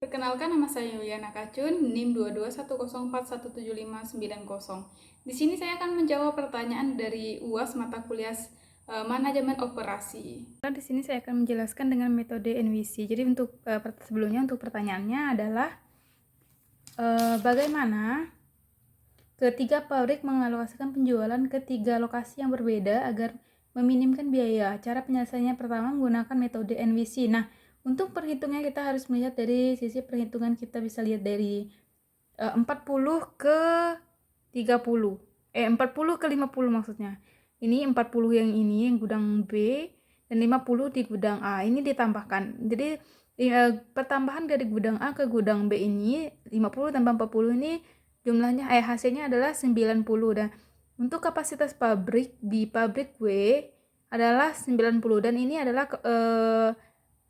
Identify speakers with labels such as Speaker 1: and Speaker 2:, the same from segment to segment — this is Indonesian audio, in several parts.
Speaker 1: Perkenalkan, nama saya Yuliana Kacun, NIM 22104175990. Di sini saya akan menjawab pertanyaan dari UAS mata kuliah Manajemen Operasi. Di sini saya akan menjelaskan dengan metode NWC. Jadi sebelumnya untuk pertanyaannya adalah bagaimana ketiga pabrik mengalokasikan penjualan ke tiga lokasi yang berbeda agar meminimkan biaya. Cara penyelesaiannya pertama menggunakan metode NWC. Nah, untuk perhitungannya kita harus melihat dari sisi perhitungan, kita bisa lihat dari 40 ke 30. 40 ke 50 maksudnya. Ini 40 yang ini yang gudang B dan 50 di gudang A. Ini ditambahkan. Jadi pertambahan dari gudang A ke gudang B ini 50 tambah 40 ini jumlahnya hasilnya adalah 90. Dan untuk kapasitas pabrik di pabrik W adalah 90 dan ini adalah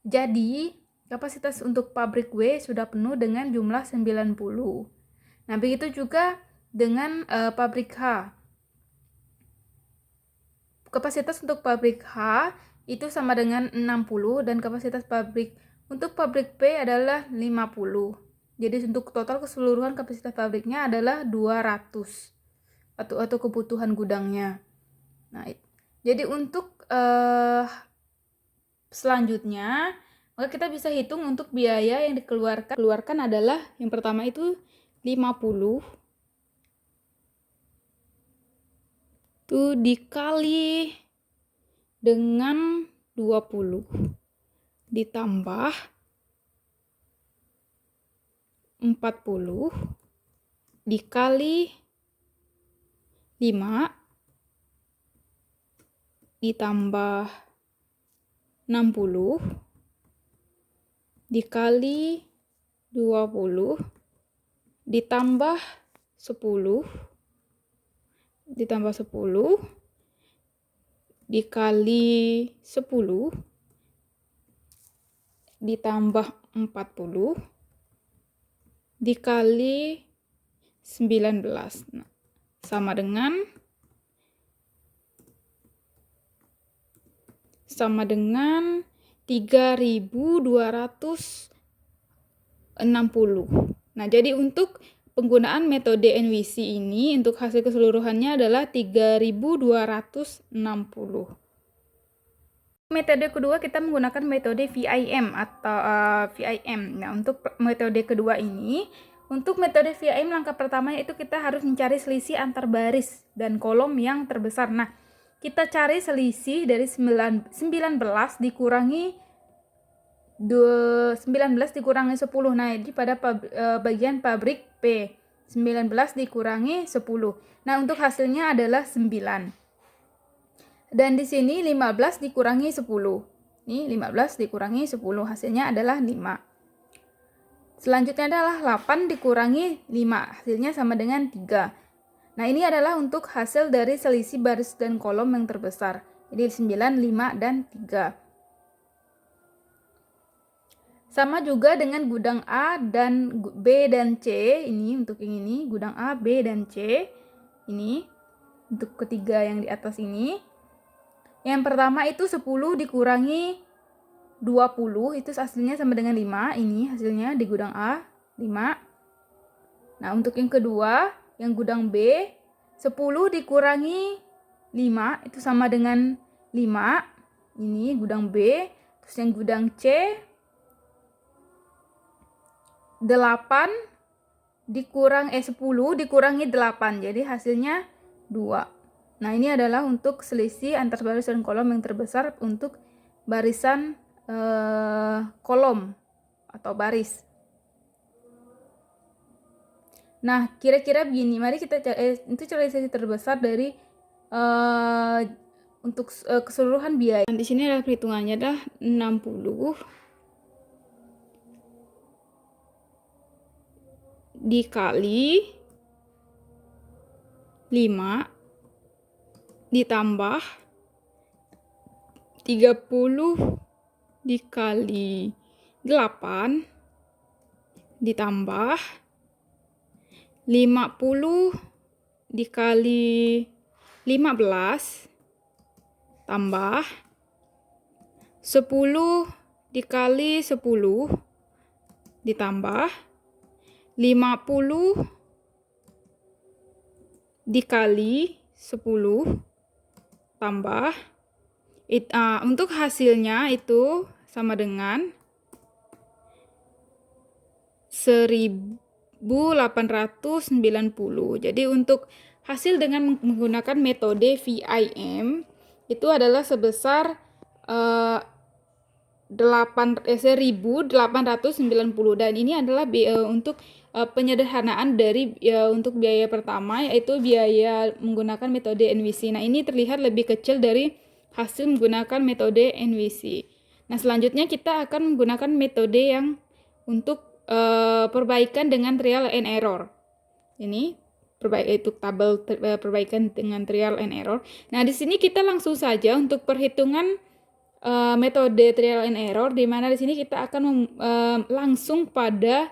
Speaker 1: jadi kapasitas untuk pabrik W sudah penuh dengan jumlah 90. Nah, begitu juga dengan pabrik H. Kapasitas untuk pabrik H itu sama dengan 60 dan kapasitas untuk pabrik P adalah 50. Jadi untuk total keseluruhan kapasitas pabriknya adalah 200 atau kebutuhan gudangnya. Nah, jadi untuk selanjutnya, maka kita bisa hitung untuk biaya yang dikeluarkan adalah yang pertama itu 50 itu dikali dengan 20 ditambah 40 dikali 5 ditambah 60 dikali 20 ditambah 10 dikali 10 ditambah 40 dikali 19. Nah, sama dengan 3260. Nah, jadi untuk penggunaan metode NWC ini untuk hasil keseluruhannya adalah 3260. Metode kedua kita menggunakan metode VIM atau VIM. Nah, untuk metode kedua ini, untuk metode VIM langkah pertamanya itu kita harus mencari selisih antar baris dan kolom yang terbesar. Nah, kita cari selisih dari 19 dikurangi 19 dikurangi 10. Nah, jadi pada bagian pabrik P, 19 dikurangi 10. Nah, untuk hasilnya adalah 9. Dan di sini 15 dikurangi 10. Ini 15 dikurangi 10, hasilnya adalah 5. Selanjutnya adalah 8 dikurangi 5, hasilnya sama dengan 3. Nah, ini adalah untuk hasil dari selisih baris dan kolom yang terbesar. Jadi 9, 5, dan 3. Sama juga dengan gudang A dan B dan C. Ini untuk yang ini, gudang A, B, dan C. Ini untuk ketiga yang di atas ini. Yang pertama itu 10 dikurangi 20, itu hasilnya sama dengan 5. Ini hasilnya di gudang A, 5. Nah, untuk yang kedua, yang gudang B, 10 dikurangi 5, itu sama dengan 5. Ini gudang B. Terus yang gudang C, 10 dikurangi 8, jadi hasilnya 2. Nah, ini adalah untuk selisih antar baris dan kolom yang terbesar untuk barisan kolom atau baris. Nah, kira-kira begini. Mari kita itu selisih terbesar dari untuk keseluruhan biaya. Di sini adalah perhitungannya adalah 60 dikali 5 ditambah 30 dikali 8 ditambah 50 dikali 15 tambah 10 dikali 10 ditambah 50 dikali 10 tambah untuk hasilnya itu sama dengan 1890. Jadi untuk hasil dengan menggunakan metode VIM itu adalah sebesar 1890, dan ini adalah untuk penyederhanaan dari untuk biaya pertama, yaitu biaya menggunakan metode NVC. Nah, ini terlihat lebih kecil dari hasil menggunakan metode NVC. Nah, selanjutnya kita akan menggunakan metode yang untuk perbaikan dengan trial and error. Ini itu tabel perbaikan dengan trial and error. Nah, di sini kita langsung saja untuk perhitungan metode trial and error, di mana di sini kita akan langsung pada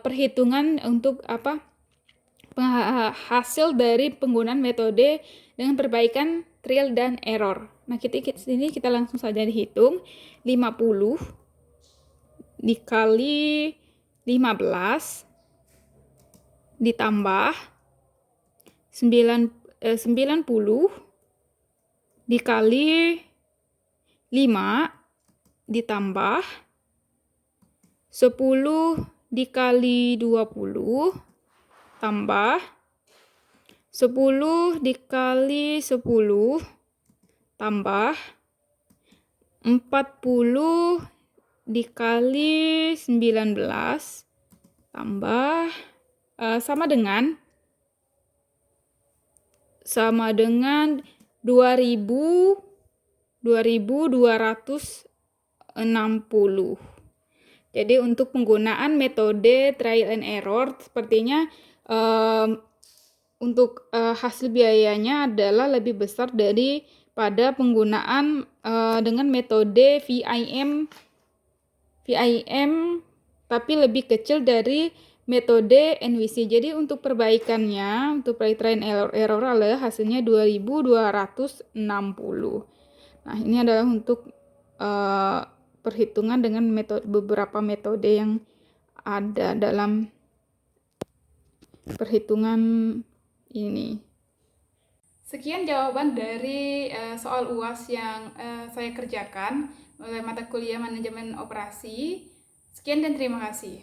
Speaker 1: perhitungan untuk hasil dari penggunaan metode dengan perbaikan trial dan error. Nah, sini kita langsung saja dihitung 50 dikali 15 ditambah 90 dikali 5 ditambah 10 dikali 20 tambah 10 dikali 10 tambah 40 dikali 19 tambah sama dengan 2260. Jadi untuk penggunaan metode trial and error sepertinya untuk hasil biayanya adalah lebih besar daripada penggunaan dengan metode VIM tapi lebih kecil dari metode NVC. Jadi untuk perbaikannya, untuk trial and error adalah hasilnya 2260. Nah, ini adalah untuk perhitungan dengan beberapa metode yang ada dalam perhitungan ini. Sekian jawaban dari soal UAS yang saya kerjakan oleh mata kuliah manajemen operasi. Sekian dan terima kasih.